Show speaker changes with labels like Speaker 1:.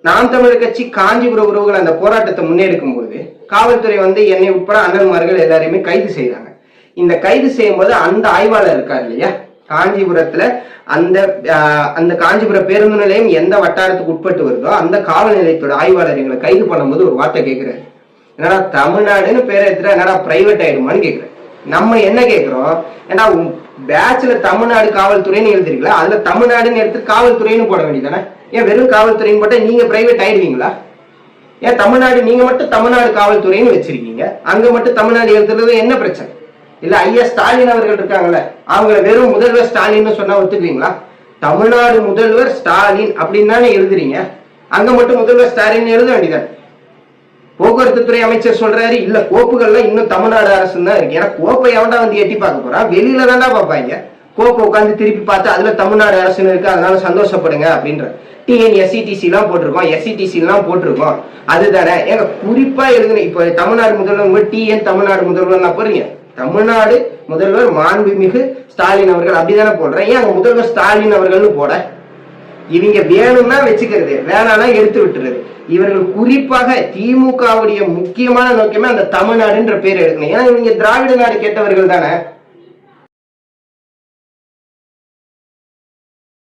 Speaker 1: நாம் தமிழர் கட்சி காஞ்சிபுர உறவுகள் அந்த போராட்டத்தை முன்னெடுக்கும் போது காவல்துறை வந்து என்னை உட்பட அண்ணன்மார்கள் எல்லாரையுமே கைது செய்யறாங்க. இந்த கைது செய்யும் போது அந்த ஆய்வாளர் இருக்கார் இல்லையா, காஞ்சிபுரத்துல அந்த அந்த காஞ்சிபுர பேருந்து நிலையம் எந்த வட்டாரத்துக்கு உட்பட்டு வருதோ அந்த காவல் நிலையத்தோட ஆய்வாளர் எங்களை கைது பண்ணும்போது ஒரு வார்த்தை கேட்கிறாரு, என்னடா தமிழ்நாடுன்னு பேரை எடுத்துட்டா என்னடா பிரைவேட் ஆயிடுமான்னு கேட்கிறேன். நம்ம என்ன கேட்கிறோம், ஏன்னா பேட்ச்ல தமிழ்நாடு காவல்துறைன்னு எழுதிருக்கல, அதுல தமிழ்நாடுன்னு எடுத்து காவல்துறைன்னு போட வேண்டியதானே. ஏன் வெறும் காவல்துறைன்னு போட்டா நீங்க பிரைவேட் ஆயிடுவீங்களா? ஏன் தமிழ்நாடு நீங்க மட்டும் தமிழ்நாடு காவல்துறைன்னு வச்சிருக்கீங்க, அங்க மட்டும் தமிழ்நாடு எழுதுறது என்ன பிரச்சனை? இல்ல ஐயா ஸ்டாலின் அவர்கள் இருக்காங்கல்ல, அவங்கள வெறும் முதல்வர் ஸ்டாலின்னு சொன்னா ஒத்துக்குவீங்களா? தமிழ்நாடு முதல்வர் ஸ்டாலின் அப்படின்னு தானே எழுதுறீங்க, அங்க மட்டும் முதல்வர் ஸ்டாலின் எழுத வேண்டியதானே. போக்குவரத்து துறை அமைச்சர் சொல்றாரு இல்ல கோப்புகள்லாம் இன்னும் தமிழ்நாடு அரசு தான் இருக்கு. ஏன்னா கோப்பை எவன்டா வந்து எட்டி பார்க்க போறா, வெளியில தான்டா பார்ப்பாங்க. கோப்பை உட்காந்து திருப்பி பார்த்து அதுல தமிழ்நாடு அரசுன்னு இருக்கு அதனால சந்தோஷப்படுங்க அப்படின்ற. டிஎன்எஸ்சிடிசி எல்லாம் போட்டிருக்கோம், எஸ்சிடிசி எல்லாம் போட்டிருக்கோம், அதுதானே. ஏங்க குறிப்பா எழுதுன இப்ப தமிழ்நாடு முதல்வர் டிஎன் தமிழ்நாடு முதல்வர் போடுறீங்க, தமிழ்நாடு முதல்வர் மாண்புமிகு ஸ்டாலின் அவர்கள் அப்படிதானே போடுறேன். ஏன் அங்க முதல்வர் ஸ்டாலின் அவர்கள்னு போட? இவங்க வேணும்னா வச்சுக்கிறது, வேணாம்னா எடுத்து விட்டுறது. இவர்கள் குறிப்பாக திமுகவுடைய முக்கியமான நோக்கமே அந்த தமிழ்நாடுன்ற பேர் எடுக்கணும். ஏன்னா இவங்க திராவிட நாடு கேட்டவர்கள் தானே.